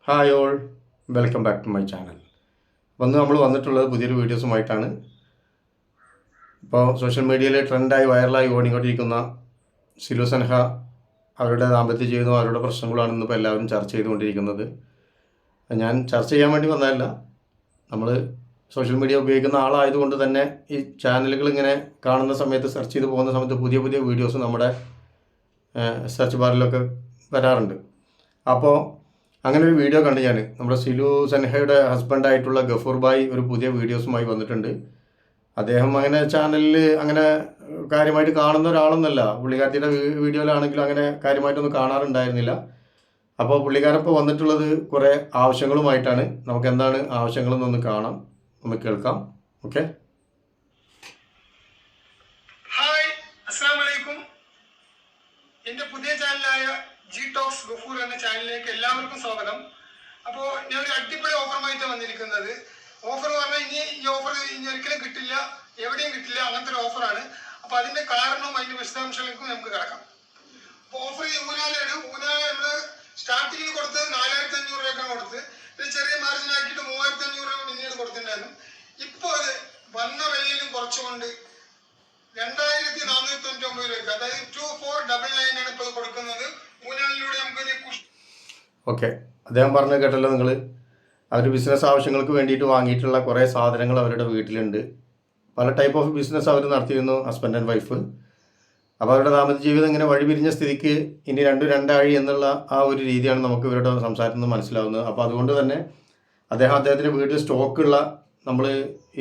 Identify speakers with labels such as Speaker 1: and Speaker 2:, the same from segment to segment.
Speaker 1: Hi all, welcome back to my channel. നമ്മൾ വന്നിട്ടുള്ളത് പുതിയൊരു വീഡിയോസുമായിട്ടാണ്. ഇപ്പോൾ സോഷ്യൽ മീഡിയയിൽ ട്രെൻഡായി വൈറലായി ഓടിക്കൊണ്ടിരിക്കുന്ന സിലു സൻഹ അവരുടെ ദാമ്പത്യ ജീവിതവും അവരുടെ പ്രശ്നങ്ങളാണ് ഇന്നിപ്പോൾ എല്ലാവരും ചർച്ച ചെയ്തുകൊണ്ടിരിക്കുന്നത്. ഞാൻ ചർച്ച ചെയ്യാൻ വേണ്ടി വന്നതല്ല, നമ്മൾ സോഷ്യൽ മീഡിയ ഉപയോഗിക്കുന്ന ആളായതുകൊണ്ട് തന്നെ ഈ ചാനലുകൾ ഇങ്ങനെ കാണുന്ന സമയത്ത് സെർച്ച് ചെയ്ത് പോകുന്ന സമയത്ത് പുതിയ പുതിയ വീഡിയോസ് നമ്മുടെ സെർച്ച് ബാറിലൊക്കെ വരാറുണ്ട്. അപ്പോൾ അങ്ങനെ ഒരു വീഡിയോ കണ്ട് ഞാൻ നമ്മുടെ സിലു സൻഹയുടെ ഹസ്ബൻഡായിട്ടുള്ള ഗഫൂർ ഭായ് ഒരു പുതിയ വീഡിയോസുമായി വന്നിട്ടുണ്ട്. അദ്ദേഹം അങ്ങനെ ചാനലിൽ അങ്ങനെ കാര്യമായിട്ട് കാണുന്ന ഒരാളൊന്നുമല്ല. പുള്ളിക്കാരത്തിയുടെ വീഡിയോയിലാണെങ്കിലും അങ്ങനെ കാര്യമായിട്ടൊന്നും കാണാറുണ്ടായിരുന്നില്ല. അപ്പോൾ പുള്ളിക്കാരൻ ഇപ്പോൾ വന്നിട്ടുള്ളത് കുറേ ആവശ്യങ്ങളുമായിട്ടാണ്. നമുക്ക് എന്താണ് ആവശ്യങ്ങളെന്നൊന്ന് കാണാം, ഒന്ന് കേൾക്കാം. ഓക്കെ.
Speaker 2: ഹായ്, അസ്സലാമു അലൈക്കും. എൻ്റെ പുതിയ ചാനലായ ജി ടോക്സ് ഗഫൂർ എന്ന ചാനലിലേക്ക് എല്ലാവർക്കും സ്വാഗതം. അപ്പോൾ ഞാൻ ഒരു അടിപൊളി ഓഫറുമായിട്ടാണ് വന്നിരിക്കുന്നത്. ഓഫർ പറഞ്ഞാൽ ഈ ഓഫർ ഇനി ഒരിക്കലും കിട്ടില്ല, എവിടെയും കിട്ടില്ല, അങ്ങനത്തെ ഒരു ഓഫറാണ്. അപ്പോൾ അതിൻ്റെ കാരണവും അതിൻ്റെ വിശദാംശങ്ങളിലേക്കും നമുക്ക് കിടക്കാം. അപ്പോൾ ഓഫർ ഊനാലയാണ്. ഊനാല നമ്മൾ സ്റ്റാർട്ടിങ്ങിൽ കൊടുത്തത് 4500 രൂപയ്ക്കാണ് കൊടുത്തത്. പിന്നെ ചെറിയ മാർജിൻ ആക്കിയിട്ട് 3500 രൂപ പിന്നീട് കൊടുത്തിട്ടുണ്ടായിരുന്നു. ഇപ്പോൾ അത് വന്ന വിലയിലും കുറച്ചുകൊണ്ട് 2499 രൂപയ്ക്ക്, അതായത് 2499 ആണ് ഇപ്പോൾ കൊടുക്കുന്നത്. ഊനാലിലൂടെ നമുക്ക്
Speaker 1: ഓക്കെ, അദ്ദേഹം പറഞ്ഞത് കേട്ടല്ലോ നിങ്ങൾ. അവർ ബിസിനസ് ആവശ്യങ്ങൾക്ക് വേണ്ടിയിട്ട് വാങ്ങിയിട്ടുള്ള കുറേ സാധനങ്ങൾ അവരുടെ വീട്ടിലുണ്ട്. പല ടൈപ്പ് ഓഫ് ബിസിനസ് അവർ നടത്തിയിരുന്നു, ഹസ്ബൻഡ് ആൻഡ് വൈഫ്. അപ്പോൾ അവരുടെ ദാമ്പത്യ ജീവിതം ഇങ്ങനെ വഴിപിരിഞ്ഞ സ്ഥിതിക്ക് ഇനി രണ്ടാഴി എന്നുള്ള ആ ഒരു രീതിയാണ് നമുക്ക് ഇവരുടെ സംസാരത്തിൽ നിന്ന് മനസ്സിലാവുന്നത്. അപ്പോൾ അതുകൊണ്ട് തന്നെ അദ്ദേഹത്തിൻ്റെ വീട്ടിൽ സ്റ്റോക്കുള്ള, നമ്മൾ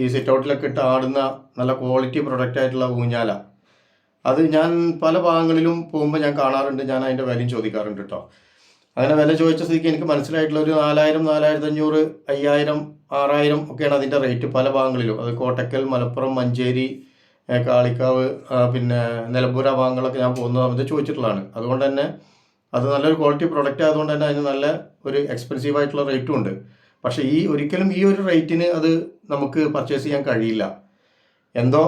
Speaker 1: ഈ സിറ്റ് ഔട്ടിലൊക്കെ ഇട്ട് ആടുന്ന നല്ല ക്വാളിറ്റി പ്രൊഡക്റ്റ് ആയിട്ടുള്ള ഊഞ്ഞാല, അത് ഞാൻ പല ഭാഗങ്ങളിലും പോകുമ്പോൾ ഞാൻ കാണാറുണ്ട്. ഞാൻ അതിൻ്റെ വിലയും ചോദിക്കാറുണ്ട് കേട്ടോ. അങ്ങനെ വില ചോദിച്ച സ്ഥിതിക്ക് എനിക്ക് മനസ്സിലായിട്ടുള്ള ഒരു 4000, 4500, 5000, 6000 ഒക്കെയാണ് അതിൻ്റെ റേറ്റ് പല ഭാഗങ്ങളിലും. അത് കോട്ടക്കൽ, മലപ്പുറം, മഞ്ചേരി, കാളിക്കാവ്, പിന്നെ നിലമ്പൂർ ആ ഭാഗങ്ങളൊക്കെ ഞാൻ പോകുന്ന സമയത്ത് ചോദിച്ചിട്ടുള്ളതാണ്. അതുകൊണ്ട് തന്നെ അത് നല്ലൊരു ക്വാളിറ്റി പ്രൊഡക്റ്റ് ആയതുകൊണ്ട് തന്നെ അതിന് നല്ല ഒരു എക്സ്പെൻസീവ് ആയിട്ടുള്ള റേറ്റും ഉണ്ട്. പക്ഷേ ഒരിക്കലും ഈ ഒരു റേറ്റിന് അത് നമുക്ക് പർച്ചേസ് ചെയ്യാൻ കഴിയില്ല. എന്തോ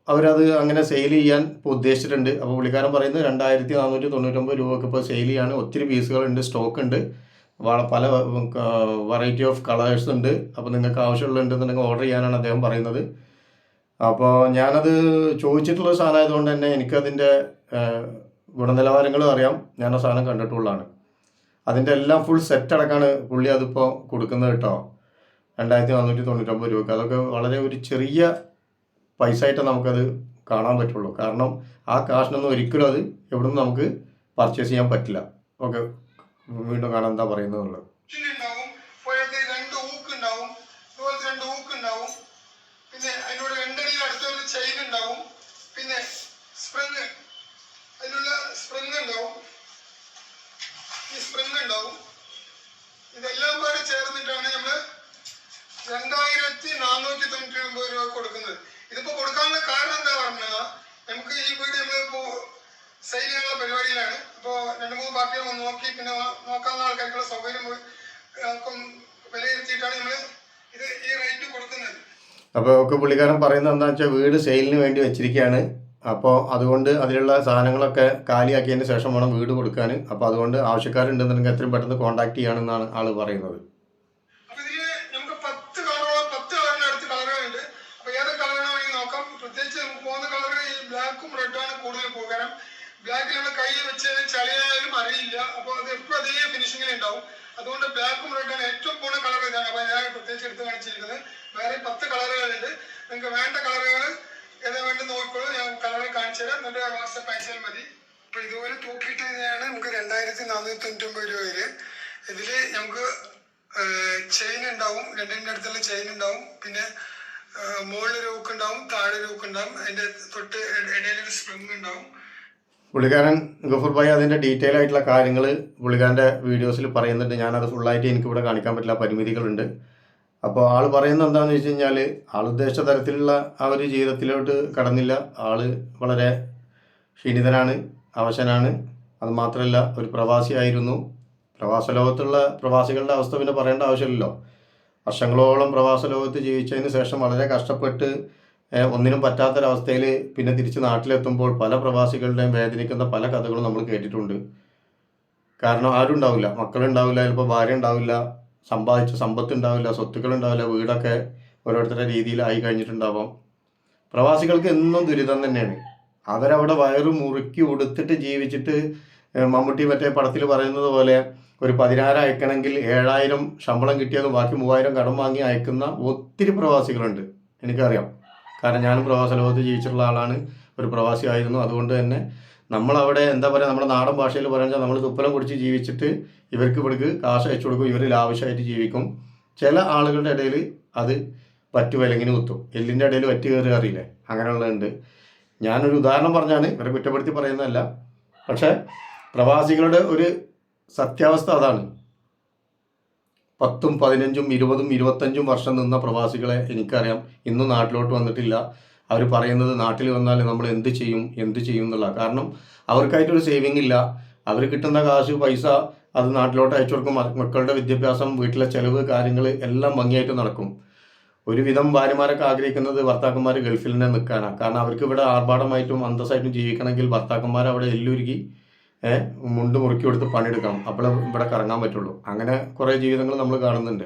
Speaker 1: അവരത് അങ്ങനെ സെയിൽ ചെയ്യാൻ ഇപ്പോൾ ഉദ്ദേശിച്ചിട്ടുണ്ട്. അപ്പോൾ പുള്ളിക്കാരൻ പറയുന്നത് 2499 രൂപയ്ക്ക് ഇപ്പോൾ സെയിൽ ചെയ്യാണ്. ഒത്തിരി പീസുകളുണ്ട്, സ്റ്റോക്ക് ഉണ്ട്, പല വെറൈറ്റി ഓഫ് കളേഴ്സ് ഉണ്ട്. അപ്പോൾ നിങ്ങൾക്ക് ആവശ്യമുള്ളതുണ്ടെന്നുണ്ടെങ്കിൽ ഓർഡർ ചെയ്യാനാണ് അദ്ദേഹം പറയുന്നത്. അപ്പോൾ ഞാനത് ചോദിച്ചിട്ടുള്ള സാധനമായതുകൊണ്ട് തന്നെ എനിക്കതിൻ്റെ ഗുണനിലവാരങ്ങളും അറിയാം. ഞാൻ ആ സാധനം കണ്ടിട്ടുള്ളതാണ്. അതിൻ്റെ എല്ലാം ഫുൾ സെറ്റ് അടക്കമാണ് പുള്ളി അതിപ്പോൾ കൊടുക്കുന്നത് കേട്ടോ. 2499 രൂപയ്ക്ക്. അതൊക്കെ വളരെ ഒരു ചെറിയ പൈസ ആയിട്ട് നമുക്കത് കാണാൻ പറ്റുള്ളൂ. കാരണം ആ കാശിനൊന്നും ഒരിക്കലും അത് എവിടെ നിന്ന് നമുക്ക് പർച്ചേസ് ചെയ്യാൻ പറ്റില്ല. ഓക്കെ, വീണ്ടും കാണാൻ എന്താ പറയുന്നത്.
Speaker 2: പിന്നെ അതിനോട് രണ്ടടിയിൽ അടുത്തൊരു ചെയിൻ ഉണ്ടാവും. പിന്നെ സ്പ്രിങ്, അതിനുള്ള സ്പ്രിങ് ഉണ്ടാവും, ഈ സ്പ്രിങ് ഉണ്ടാവും. ഇതെല്ലാം കൂടെ ചേർന്നിട്ടാണ് നമ്മൾ 2499 രൂപ കൊടുക്കുന്നത്. ഇതിപ്പോ കൊടുക്കാനുള്ള കാരണം എന്താ പറഞ്ഞാൽ, നമുക്ക് ഈ വീട് നമ്മളിപ്പോ സെയിൽ ചെയ്യാനുള്ള പരിപാടിയിലാണ്. അപ്പോൾ 2-3 പാർട്ടികൾ നോക്കി പിന്നെ നോക്കാവുന്ന ആൾക്കാർക്കുള്ള സൗകര്യം വിലയിരുത്തിയിട്ടാണ് നമ്മൾ ഇത് ഈ റേറ്റ് കൊടുക്കുന്നത്.
Speaker 1: അപ്പോൾ ഒക്കെ പുള്ളിക്കാരൻ പറയുന്നത് എന്താണെന്ന് വെച്ചാൽ വീട് സെയിലിന് വേണ്ടി വെച്ചിരിക്കുകയാണ്. അപ്പോൾ അതുകൊണ്ട് അതിലുള്ള സാധനങ്ങളൊക്കെ കാലിയാക്കിയതിന് ശേഷം വേണം വീട് കൊടുക്കാൻ. അപ്പോൾ അതുകൊണ്ട് ആവശ്യക്കാരുണ്ടെന്നുണ്ടെങ്കിൽ എത്രയും പെട്ടെന്ന് കോൺടാക്ട് ചെയ്യാനെന്നാണ് ആൾ പറയുന്നത്.
Speaker 2: അപ്പോൾ ഇതിൽ നമുക്ക് 10 കളറിനടുത്ത് കളറുകളുണ്ട്. അപ്പോൾ ഏതൊക്കെ കളറാണെങ്കിൽ നോക്കാം. പ്രത്യേകിച്ച് നമുക്ക് പോകുന്ന കളർ ഈ ബ്ലാക്കും റെഡാണ് കൂടുതൽ പോകാനും. ബ്ലാക്കിൽ നമ്മൾ കൈ വെച്ച് ചളിയായാലും അറിയില്ല. അപ്പോൾ അത് എപ്പോഴും അതേ ഫിനിഷിങ്ങിൽ ഉണ്ടാവും. അതുകൊണ്ട് ബ്ലാക്കും റെഡാണ് ഏറ്റവും പോകുന്ന കളർ ഇതാണ്. അപ്പോൾ ഞാൻ പ്രത്യേകിച്ച് എടുത്ത് കാണിച്ചിരിക്കുന്നത്. വേറെ 10 കളറുകളുണ്ട്. നിങ്ങൾക്ക് വേണ്ട കളറുകൾ ഏതാ വേണ്ടി നോക്കിക്കോളൂ. ഞാൻ കളർ കാണിച്ചു തരാം, എന്നിട്ട് വാട്സപ്പ് അയച്ചാൽ മതി. അപ്പോൾ ഇതുപോലെ തൂക്കിയിട്ട് തന്നെയാണ് നമുക്ക് 2499 രൂപയിൽ. ഇതിൽ നമുക്ക് ചെയിൻ ഉണ്ടാവും, രണ്ടിൻ്റെ അടുത്തുള്ള ചെയിൻ ഉണ്ടാവും. പിന്നെ മുകളിലൊരു ഹൂക്ക് ഉണ്ടാവും, താഴെ ഒരു ഹൂക്ക് ഉണ്ടാവും. അതിൻ്റെ തൊട്ട് ഇടയിലൊരു സ്പ്രിങ് ഉണ്ടാവും.
Speaker 1: പുള്ളിക്കാരൻ ഗഫൂർ ഭായ് അതിൻ്റെ ഡീറ്റെയിൽ ആയിട്ടുള്ള കാര്യങ്ങൾ പുള്ളിക്കാരൻ്റെ വീഡിയോസിൽ പറയുന്നുണ്ട്. ഞാനത് ഫുള്ളായിട്ട് എനിക്കിവിടെ കാണിക്കാൻ പറ്റില്ല, പരിമിതികളുണ്ട്. അപ്പോൾ ആൾ പറയുന്നത് എന്താണെന്ന് വെച്ച് കഴിഞ്ഞാൽ, ആൾ ഉദ്ദേശിച്ച തരത്തിലുള്ള ആ ഒരു ജീവിതത്തിലോട്ട് കടന്നില്ല. ആൾ വളരെ ക്ഷീണിതനാണ്, അവശനാണ്. അതുമാത്രമല്ല ഒരു പ്രവാസിയായിരുന്നു. പ്രവാസ ലോകത്തുള്ള പ്രവാസികളുടെ അവസ്ഥ പിന്നെ പറയേണ്ട ആവശ്യമില്ലല്ലോ. വർഷങ്ങളോളം പ്രവാസ ലോകത്ത് ജീവിച്ചതിന് ശേഷം വളരെ കഷ്ടപ്പെട്ട് ഒന്നിനും പറ്റാത്തൊരവസ്ഥയിൽ പിന്നെ തിരിച്ച് നാട്ടിലെത്തുമ്പോൾ പല പ്രവാസികളുടെയും വേദനിക്കുന്ന പല കഥകളും നമ്മൾ കേട്ടിട്ടുണ്ട്. കാരണം ആരും ഉണ്ടാവില്ല, മക്കളുണ്ടാവില്ല, ചിലപ്പോൾ ഭാര്യ ഉണ്ടാവില്ല, സമ്പാദിച്ച സമ്പത്ത് ഉണ്ടാവില്ല, സ്വത്തുക്കൾ ഉണ്ടാവില്ല, വീടൊക്കെ ഓരോരുത്തരുടെ രീതിയിലായി കഴിഞ്ഞിട്ടുണ്ടാവാം. പ്രവാസികൾക്ക് എന്നും ദുരിതം തന്നെയാണ്. അവരവിടെ വയറ് മുറുക്കി ഉടുത്തിട്ട് ജീവിച്ചിട്ട് മമ്മൂട്ടി മറ്റേ പടത്തിൽ പറയുന്നത് പോലെ ഒരു 16 അയക്കണമെങ്കിൽ 7,000 ശമ്പളം കിട്ടിയത് ബാക്കി 3,000 കടം വാങ്ങി അയക്കുന്ന ഒത്തിരി പ്രവാസികളുണ്ട്. എനിക്കറിയാം, കാരണം ഞാനും പ്രവാസ ലോകത്ത് ജീവിച്ചിട്ടുള്ള ആളാണ്, ഒരു പ്രവാസി ആയിരുന്നു. അതുകൊണ്ട് തന്നെ നമ്മളവിടെ എന്താ പറയുക, നമ്മുടെ നാടൻ ഭാഷയിൽ പറയുന്നത് നമ്മൾ തുപ്പലം കുടിച്ച് ജീവിച്ചിട്ട് ഇവർക്ക് കാശ് അയച്ചു കൊടുക്കും, ഇവർ ലാവശ്യമായിട്ട് ജീവിക്കും. ചില ആളുകളുടെ ഇടയിൽ അത് പറ്റു വിലങ്ങിന് കുത്തും, എല്ലിൻ്റെ ഇടയിൽ വറ്റ് കയറി അറിയില്ലേ, അങ്ങനെയുള്ളതുണ്ട്. ഞാനൊരു ഉദാഹരണം പറഞ്ഞാണ്, ഇവരെ കുറ്റപ്പെടുത്തി പറയുന്നതല്ല. പക്ഷേ പ്രവാസികളുടെ ഒരു സത്യാവസ്ഥ അതാണ്. 10, 15, 20, 25 വർഷം നിന്ന പ്രവാസികളെ എനിക്കറിയാം, ഇന്നും നാട്ടിലോട്ട് വന്നിട്ടില്ല. അവർ പറയുന്നത് നാട്ടിൽ വന്നാൽ നമ്മൾ എന്ത് ചെയ്യും എന്നുള്ള, കാരണം അവർക്കായിട്ടൊരു സേവിങ് ഇല്ല. അവർ കിട്ടുന്ന കാശ് പൈസ അത് നാട്ടിലോട്ട് അയച്ചു കൊടുക്കും. മക്കളുടെ വിദ്യാഭ്യാസം, വീട്ടിലെ ചെലവ്, കാര്യങ്ങൾ എല്ലാം ഭംഗിയായിട്ട് നടക്കും. ഒരുവിധം ഭാര്യമാരൊക്കെ ആഗ്രഹിക്കുന്നത് ഭർത്താക്കന്മാർ ഗൾഫിൽ തന്നെ നിൽക്കാനാണ്. കാരണം അവർക്ക് ഇവിടെ ആർഭാടമായിട്ടും അന്തസ്സായിട്ടും ജീവിക്കണമെങ്കിൽ ഭർത്താക്കന്മാർ അവിടെ എല്ലുരുക്കി മുണ്ട് മുറുക്കി കൊടുത്ത് പണിയെടുക്കണം, അപ്പോൾ ഇവിടെ കറങ്ങാൻ പറ്റുള്ളൂ. അങ്ങനെ കുറേ ജീവിതങ്ങൾ നമ്മൾ കാണുന്നുണ്ട്.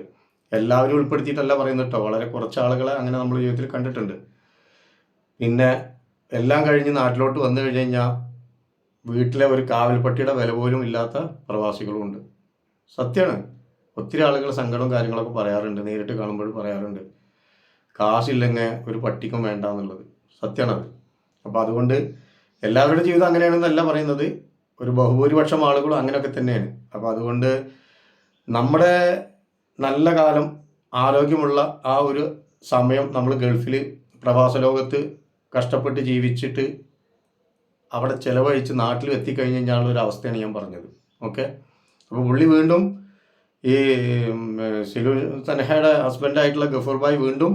Speaker 1: എല്ലാവരും ഉൾപ്പെടുത്തിയിട്ടല്ല പറയുന്നത് കേട്ടോ, വളരെ കുറച്ച് ആളുകളെ അങ്ങനെ നമ്മൾ ജീവിതത്തിൽ കണ്ടിട്ടുണ്ട്. പിന്നെ എല്ലാം കഴിഞ്ഞ് നാട്ടിലോട്ട് വന്നു കഴിഞ്ഞ് കഴിഞ്ഞാൽ വീട്ടിലെ ഒരു കാവൽപ്പട്ടിയുടെ വില പോലും ഇല്ലാത്ത പ്രവാസികളുമുണ്ട്. സത്യമാണ്. ഒത്തിരി ആളുകൾ സങ്കടവും കാര്യങ്ങളൊക്കെ പറയാറുണ്ട്, നേരിട്ട് കാണുമ്പോൾ പറയാറുണ്ട്, കാശില്ലെങ്കിൽ ഒരു പട്ടിക്കും വേണ്ട എന്നുള്ളത്. സത്യമാണത്. അപ്പോൾ അതുകൊണ്ട് എല്ലാവരുടെ ജീവിതം അങ്ങനെയാണെന്നല്ല പറയുന്നത്, ഒരു ബഹുഭൂരിപക്ഷം ആളുകളും അങ്ങനെയൊക്കെ തന്നെയാണ്. അപ്പോൾ അതുകൊണ്ട് നമ്മുടെ നല്ല കാലം, ആരോഗ്യമുള്ള ആ ഒരു സമയം നമ്മൾ ഗൾഫിൽ പ്രവാസ ലോകത്ത് കഷ്ടപ്പെട്ട് ജീവിച്ചിട്ട് അവിടെ ചിലവഴിച്ച് നാട്ടിൽ എത്തിക്കഴിഞ്ഞ് കഴിഞ്ഞാലുള്ള ഒരു അവസ്ഥയാണ് ഞാൻ പറഞ്ഞത്. ഓക്കെ. അപ്പോൾ പുള്ളി വീണ്ടും ഈ സിലു തൻഹയുടെ ഹസ്ബൻഡായിട്ടുള്ള ഗഫൂർ ഭായ് വീണ്ടും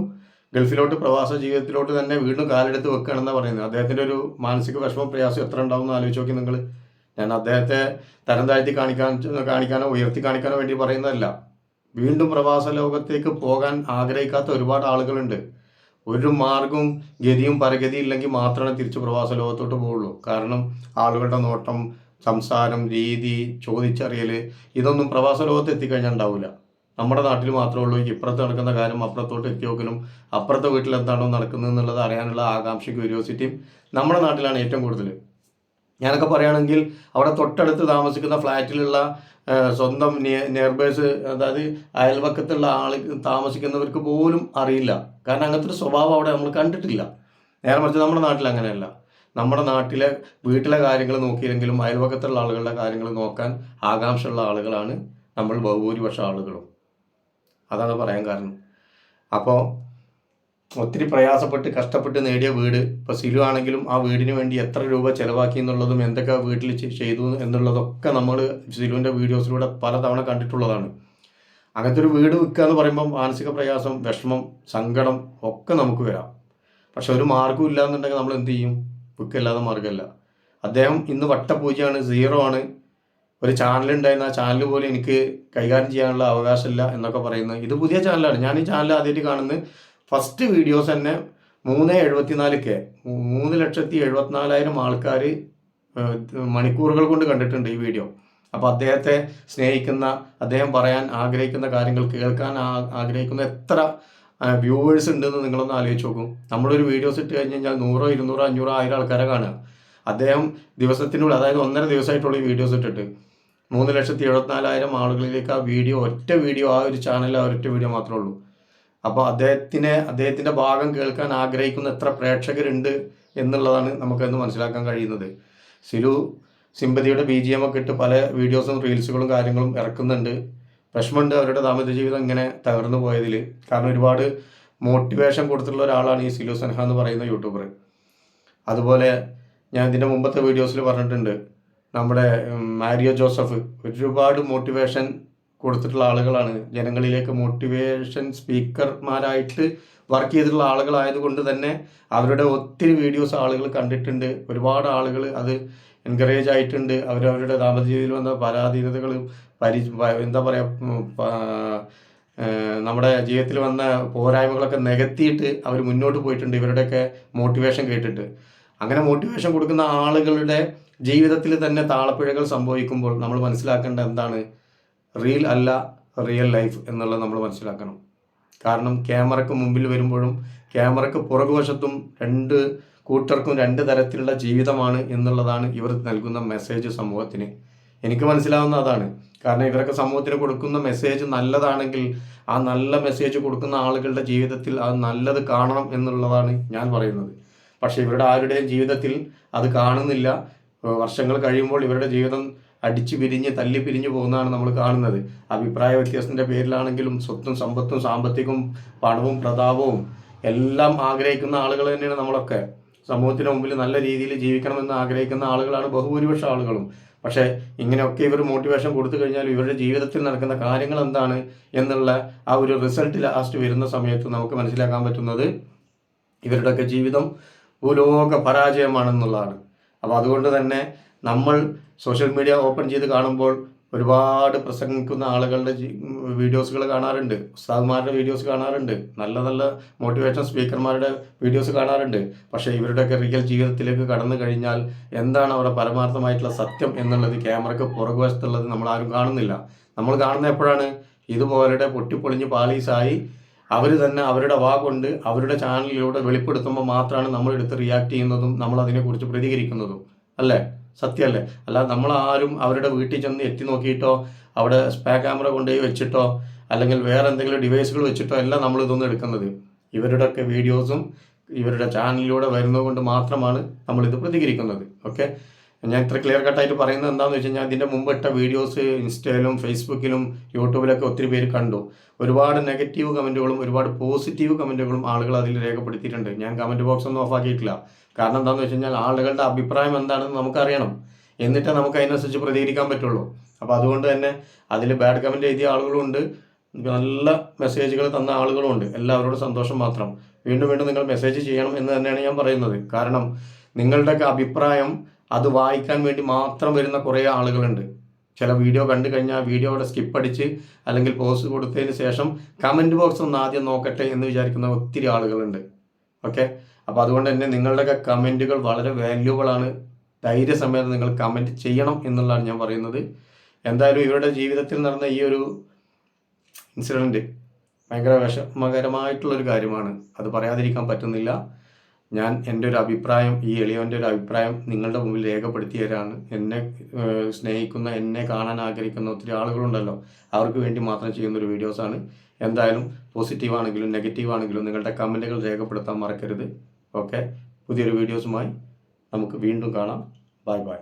Speaker 1: ഗൾഫിലോട്ട് പ്രവാസ ജീവിതത്തിലോട്ട് തന്നെ വീണ്ടും കാലെടുത്ത് വെക്കുകയാണെന്നാണ് പറയുന്നത്. അദ്ദേഹത്തിൻ്റെ ഒരു മാനസിക വിഷമ പ്രയാസം എത്ര ഉണ്ടാവും എന്ന് ആലോചിച്ച് നോക്കി നിങ്ങൾ. ഞാൻ അദ്ദേഹത്തെ തരം താഴ്ത്തി കാണിക്കാനോ ഉയർത്തി കാണിക്കാനോ വേണ്ടി പറയുന്നതല്ല. വീണ്ടും പ്രവാസ ലോകത്തേക്ക് പോകാൻ ആഗ്രഹിക്കാത്ത ഒരുപാട് ആളുകളുണ്ട്. ഒരു മാർഗവും ഗതിയും പരഗതിയും ഇല്ലെങ്കിൽ മാത്രമേ തിരിച്ച് പ്രവാസ ലോകത്തോട്ട് പോവുള്ളൂ. കാരണം ആളുകളുടെ നോട്ടം, സംസാരം, രീതി, ചോദിച്ചറിയൽ, ഇതൊന്നും പ്രവാസ ലോകത്ത് എത്തിക്കഴിഞ്ഞാൽ ഉണ്ടാവില്ല. നമ്മുടെ നാട്ടിൽ മാത്രമേ ഉള്ളൂ ഇപ്പുറത്ത് നടക്കുന്ന കാര്യം അപ്പുറത്തോട്ട് എത്തി നോക്കലും അപ്പുറത്തെ വീട്ടിൽ എന്താണോ നടക്കുന്നത് എന്നുള്ളത് അറിയാനുള്ള ആകാംക്ഷ, ക്യൂരിയോസിറ്റിയും നമ്മുടെ നാട്ടിലാണ് ഏറ്റവും കൂടുതൽ. ഞാനൊക്കെ പറയുകയാണെങ്കിൽ അവിടെ തൊട്ടടുത്ത് താമസിക്കുന്ന ഫ്ലാറ്റിലുള്ള സ്വന്തം നെയർബേഴ്സ്, അതായത് അയൽവക്കത്തുള്ള താമസിക്കുന്നവർക്ക് പോലും അറിയില്ല. കാരണം അങ്ങനത്തെ ഒരു സ്വഭാവം അവിടെ നമ്മൾ കണ്ടിട്ടില്ല. നേരെ മറിച്ച് നമ്മുടെ നാട്ടിൽ അങ്ങനെയല്ല. നമ്മുടെ നാട്ടിലെ വീട്ടിലെ കാര്യങ്ങൾ നോക്കിയില്ലെങ്കിലും അയൽവക്കത്തുള്ള ആളുകളുടെ കാര്യങ്ങൾ നോക്കാൻ ആകാംക്ഷയുള്ള ആളുകളാണ് നമ്മൾ ബഹുഭൂരിപക്ഷ ആളുകളും. അതാണ് പറയാൻ കാരണം. അപ്പോൾ ഒത്തിരി പ്രയാസപ്പെട്ട് കഷ്ടപ്പെട്ട് നേടിയ വീട്, ഇപ്പോൾ സിലു ആണെങ്കിലും ആ വീടിന് വേണ്ടി എത്ര രൂപ ചിലവാക്കി എന്നുള്ളതും എന്തൊക്കെ വീട്ടിൽ ചെയ്തു എന്നുള്ളതൊക്കെ നമ്മൾ സിലുവിൻ്റെ വീഡിയോസിലൂടെ പലതവണ കണ്ടിട്ടുള്ളതാണ്. അങ്ങനത്തെ ഒരു വീട് വിൽക്കുക എന്ന് പറയുമ്പം മാനസിക പ്രയാസം, വിഷമം, സങ്കടം ഒക്കെ നമുക്ക് വരാം. പക്ഷെ ഒരു മാർഗ്ഗവും ഇല്ല എന്നുണ്ടെങ്കിൽ നമ്മൾ എന്ത് ചെയ്യും? വിൽക്കല്ലാതെ മാർഗ്ഗമല്ല. അദ്ദേഹം ഇന്ന് വട്ടപൂജയാണ്, 0 ആണ്. ഒരു ചാനലുണ്ടായിരുന്ന ആ ചാനൽ പോലും എനിക്ക് കൈകാര്യം ചെയ്യാനുള്ള അവകാശമില്ല എന്നൊക്കെ പറയുന്നത്. ഇത് പുതിയ ചാനലാണ്. ഞാൻ ഈ ചാനൽ ആദ്യമായിട്ട് കാണുന്നത്. ഫസ്റ്റ് വീഡിയോസ് തന്നെ 374K 3,74,000 ആൾക്കാർ മണിക്കൂറുകൾ കൊണ്ട് കണ്ടിട്ടുണ്ട് ഈ വീഡിയോ. അപ്പോൾ അദ്ദേഹത്തെ സ്നേഹിക്കുന്ന, അദ്ദേഹം പറയാൻ ആഗ്രഹിക്കുന്ന കാര്യങ്ങൾ കേൾക്കാൻ ആഗ്രഹിക്കുന്ന എത്ര വ്യൂവേഴ്സ് ഉണ്ടെന്ന് നിങ്ങളൊന്ന് ആലോചിച്ച് നോക്കും. നമ്മളൊരു വീഡിയോസ് ഇട്ട് കഴിഞ്ഞ് കഴിഞ്ഞാൽ 100, 200, 500, 1000 ആൾക്കാരെ കാണുക. അദ്ദേഹം ദിവസത്തിനുള്ളിൽ, അതായത് 1.5 ദിവസമായിട്ടുള്ള ഈ വീഡിയോസ് ഇട്ടിട്ട് 3,74,000 ആളുകളിലേക്ക് ആ വീഡിയോ, ഒറ്റ വീഡിയോ, ആ ഒരു ചാനലിൽ ആ ഒറ്റ വീഡിയോ മാത്രമേ ഉള്ളൂ. അപ്പോൾ അദ്ദേഹത്തിൻ്റെ ഭാഗം കേൾക്കാൻ ആഗ്രഹിക്കുന്ന എത്ര പ്രേക്ഷകരുണ്ട് എന്നുള്ളതാണ് നമുക്കന്ന് മനസ്സിലാക്കാൻ കഴിയുന്നത്. സിലു സിമ്പതിയുടെ BGM ഒക്കെ ഇട്ട് പല വീഡിയോസും റീൽസുകളും കാര്യങ്ങളും ഇറക്കുന്നുണ്ട്. വിഷമമുണ്ട് അവരുടെ ദാമ്പത്യ ജീവിതം ഇങ്ങനെ തകർന്നു പോയതിൽ. കാരണം ഒരുപാട് മോട്ടിവേഷൻ കൊടുത്തിട്ടുള്ള ഒരാളാണ് ഈ സിലു തൻഹ എന്ന് പറയുന്ന യൂട്യൂബർ. അതുപോലെ ഞാൻ ഇതിൻ്റെ മുമ്പത്തെ വീഡിയോസിൽ പറഞ്ഞിട്ടുണ്ട്, നമ്മുടെ മാരിയോ ജോസഫ് ഒരുപാട് മോട്ടിവേഷൻ കൊടുത്തിട്ടുള്ള ആളുകളാണ്. ജനങ്ങളിലേക്ക് മോട്ടിവേഷൻ സ്പീക്കർമാരായിട്ട് വർക്ക് ചെയ്തിട്ടുള്ള ആളുകളായതുകൊണ്ട് തന്നെ അവരുടെ ഒത്തിരി വീഡിയോസ് ആളുകൾ കണ്ടിട്ടുണ്ട്. ഒരുപാട് ആളുകൾ അത് എൻകറേജ് ആയിട്ടുണ്ട്. അവരവരുടെ ദാമ്പത്യ ജീവിതത്തിൽ വന്ന പരാധീനതകളും എന്താ പറയുക, നമ്മുടെ ജീവിതത്തിൽ വന്ന പോരായ്മകളൊക്കെ നികത്തിയിട്ട് അവർ മുന്നോട്ട് പോയിട്ടുണ്ട്, ഇവരുടെയൊക്കെ മോട്ടിവേഷൻ കേട്ടിട്ട്. അങ്ങനെ മോട്ടിവേഷൻ കൊടുക്കുന്ന ആളുകളുടെ ജീവിതത്തിൽ തന്നെ താളപ്പിഴകൾ സംഭവിക്കുമ്പോൾ നമ്മൾ മനസ്സിലാക്കേണ്ട എന്താണ്, റീൽ അല്ല റിയൽ ലൈഫ് എന്നുള്ളത് നമ്മൾ മനസ്സിലാക്കണം. കാരണം ക്യാമറയ്ക്ക് മുമ്പിൽ വരുമ്പോഴും ക്യാമറയ്ക്ക് പുറകുവശത്തും രണ്ട് കൂട്ടർക്കും രണ്ട് തരത്തിലുള്ള ജീവിതമാണ് എന്നുള്ളതാണ് ഇവർ നൽകുന്ന മെസ്സേജ് സമൂഹത്തിന്. എനിക്ക് മനസ്സിലാവുന്ന അതാണ്. കാരണം ഇവരൊക്കെ സമൂഹത്തിന് കൊടുക്കുന്ന മെസ്സേജ് നല്ലതാണെങ്കിൽ ആ നല്ല മെസ്സേജ് കൊടുക്കുന്ന ആളുകളുടെ ജീവിതത്തിൽ അത് നല്ലത് കാണണം എന്നുള്ളതാണ് ഞാൻ പറയുന്നത്. പക്ഷേ ഇവരുടെ ആരുടെയും ജീവിതത്തിൽ അത് കാണുന്നില്ല. വർഷങ്ങൾ കഴിയുമ്പോൾ ഇവരുടെ ജീവിതം അടിച്ചു പിരിഞ്ഞ് തല്ലി പിരിഞ്ഞു പോകുന്നതാണ് നമ്മൾ കാണുന്നത്. അഭിപ്രായ വ്യത്യാസത്തിൻ്റെ പേരിലാണെങ്കിലും സ്വത്തും സമ്പത്തും സാമ്പത്തികവും പണവും പ്രതാപവും എല്ലാം ആഗ്രഹിക്കുന്ന ആളുകൾ തന്നെയാണ് നമ്മളൊക്കെ. സമൂഹത്തിന് മുമ്പിൽ നല്ല രീതിയിൽ ജീവിക്കണമെന്ന് ആഗ്രഹിക്കുന്ന ആളുകളാണ് ബഹുഭൂരിപക്ഷം ആളുകളും. പക്ഷേ ഇങ്ങനെയൊക്കെ ഇവർ മോട്ടിവേഷൻ കൊടുത്തു കഴിഞ്ഞാൽ ഇവരുടെ ജീവിതത്തിൽ നടക്കുന്ന കാര്യങ്ങൾ എന്താണ് എന്നുള്ള ആ ഒരു റിസൾട്ട് ലാസ്റ്റ് വരുന്ന സമയത്ത് നമുക്ക് മനസ്സിലാക്കാൻ പറ്റുന്നത് ഇവരുടെയൊക്കെ ജീവിതം ഭൂലോക പരാജയമാണെന്നുള്ളതാണ്. അപ്പോൾ അതുകൊണ്ട് തന്നെ നമ്മൾ സോഷ്യൽ മീഡിയ ഓപ്പൺ ചെയ്ത് കാണുമ്പോൾ ഒരുപാട് പ്രസംഗിക്കുന്ന ആളുകളുടെ വീഡിയോസുകൾ കാണാറുണ്ട്, ഉസ്താദ്മാരുടെ വീഡിയോസ് കാണാറുണ്ട്, നല്ല നല്ല മോട്ടിവേഷൻ സ്പീക്കർമാരുടെ വീഡിയോസ് കാണാറുണ്ട്. പക്ഷേ ഇവരുടെയൊക്കെ റിയൽ ജീവിതത്തിലേക്ക് കടന്നു കഴിഞ്ഞാൽ എന്താണ് അവരുടെ പരമാർത്ഥമായിട്ടുള്ള സത്യം എന്നുള്ളത് ക്യാമറയ്ക്ക് പുറകുവശത്തുള്ളത് നമ്മളാരും കാണുന്നില്ല. നമ്മൾ കാണുന്ന എപ്പോഴാണ്, ഇതുപോലെ പൊട്ടിപ്പൊളിഞ്ഞ് പാളീസായി അവർ തന്നെ അവരുടെ കൊണ്ട് അവരുടെ ചാനലിലൂടെ വെളിപ്പെടുത്തുമ്പോൾ മാത്രമാണ് നമ്മളെടുത്ത് റിയാക്ട് ചെയ്യുന്നതും നമ്മൾ അതിനെക്കുറിച്ച് പ്രതികരിക്കുന്നതും. അല്ലേ? സത്യമല്ലേ? അല്ലാതെ നമ്മളാരും അവരുടെ വീട്ടിൽ ചെന്ന് എത്തി നോക്കിയിട്ടോ അവിടെ സ്പേ ക്യാമറ കൊണ്ടുപോയി വെച്ചിട്ടോ അല്ലെങ്കിൽ വേറെ എന്തെങ്കിലും ഡിവൈസുകൾ വെച്ചിട്ടോ അല്ല നമ്മളിതൊന്നും എടുക്കുന്നത്. ഇവരുടെയൊക്കെ വീഡിയോസും ഇവരുടെ ചാനലിലൂടെ വരുന്നത് കൊണ്ട് മാത്രമാണ് നമ്മളിത് പ്രതികരിക്കുന്നത്. ഓക്കെ, ഞാൻ ഇത്ര ക്ലിയർ കട്ടായിട്ട് പറയുന്നത് എന്താണെന്ന് വെച്ച് കഴിഞ്ഞാൽ ഇതിൻ്റെ മുമ്പ് ഇട്ട വീഡിയോസ് ഇൻസ്റ്റയിലും ഫേസ്ബുക്കിലും യൂട്യൂബിലൊക്കെ ഒത്തിരി പേര് കണ്ടു. ഒരുപാട് നെഗറ്റീവ് കമൻറ്റുകളും ഒരുപാട് പോസിറ്റീവ് കമൻറ്റുകളും ആളുകൾ അതിൽ രേഖപ്പെടുത്തിയിട്ടുണ്ട്. ഞാൻ കമൻറ്റ് ബോക്സ് ഒന്നും ഓഫാക്കിയിട്ടില്ല. കാരണം എന്താണെന്ന് വെച്ച് കഴിഞ്ഞാൽ ആളുകളുടെ അഭിപ്രായം എന്താണെന്ന് നമുക്കറിയണം, എന്നിട്ടേ നമുക്ക് അതിനനുസരിച്ച് പ്രതികരിക്കാൻ പറ്റുള്ളൂ. അപ്പോൾ അതുകൊണ്ട് തന്നെ അതിൽ ബാഡ് കമൻറ്റ് എഴുതിയ ആളുകളുണ്ട്, നല്ല മെസ്സേജുകൾ തന്ന ആളുകളുമുണ്ട്. എല്ലാവരോടും സന്തോഷം മാത്രം. വീണ്ടും വീണ്ടും നിങ്ങൾ മെസ്സേജ് ചെയ്യണം എന്ന് തന്നെയാണ് ഞാൻ പറയുന്നത്. കാരണം നിങ്ങളുടെയൊക്കെ അഭിപ്രായം അത് വായിക്കാൻ വേണ്ടി മാത്രം വരുന്ന കുറേ ആളുകളുണ്ട്. ചില വീഡിയോ കണ്ടു കഴിഞ്ഞാൽ വീഡിയോയുടെ സ്കിപ്പ് അടിച്ച് അല്ലെങ്കിൽ പോസ്റ്റ് കൊടുത്തതിന് ശേഷം കമൻറ്റ് ബോക്സ് ഒന്ന് ആദ്യം നോക്കട്ടെ എന്ന് വിചാരിക്കുന്ന ഒത്തിരി ആളുകളുണ്ട്. ഓക്കെ, അപ്പോൾ അതുകൊണ്ട് തന്നെ നിങ്ങളുടെയൊക്കെ കമൻറ്റുകൾ വളരെ വാല്യൂബിളാണ്. ധൈര്യസമേതം നിങ്ങൾ കമൻറ്റ് ചെയ്യണം എന്നുള്ളതാണ് ഞാൻ പറയുന്നത്. എന്തായാലും ഇവരുടെ ജീവിതത്തിൽ നടന്ന ഈ ഒരു ഇൻസിഡൻറ്റ് ഭയങ്കര വിഷമകരമായിട്ടുള്ളൊരു കാര്യമാണ്. അത് പറയാതിരിക്കാൻ പറ്റുന്നില്ല. ഞാൻ എൻ്റെ ഒരു അഭിപ്രായം, ഈ എളിയവൻ്റെ ഒരു അഭിപ്രായം നിങ്ങളുടെ മുമ്പിൽ രേഖപ്പെടുത്തിയവരാണ്. എന്നെ സ്നേഹിക്കുന്ന, എന്നെ കാണാൻ ആഗ്രഹിക്കുന്ന ഒത്തിരി ആളുകളുണ്ടല്ലോ, അവർക്ക് വേണ്ടി മാത്രം ചെയ്യുന്നൊരു വീഡിയോസാണ്. എന്തായാലും പോസിറ്റീവ് ആണെങ്കിലും നെഗറ്റീവ് ആണെങ്കിലും നിങ്ങളുടെ കമൻറ്റുകൾ രേഖപ്പെടുത്താൻ മറക്കരുത്. ഓക്കെ, പുതിയൊരു വീഡിയോസുമായി നമുക്ക് വീണ്ടും കാണാം. Bye bye.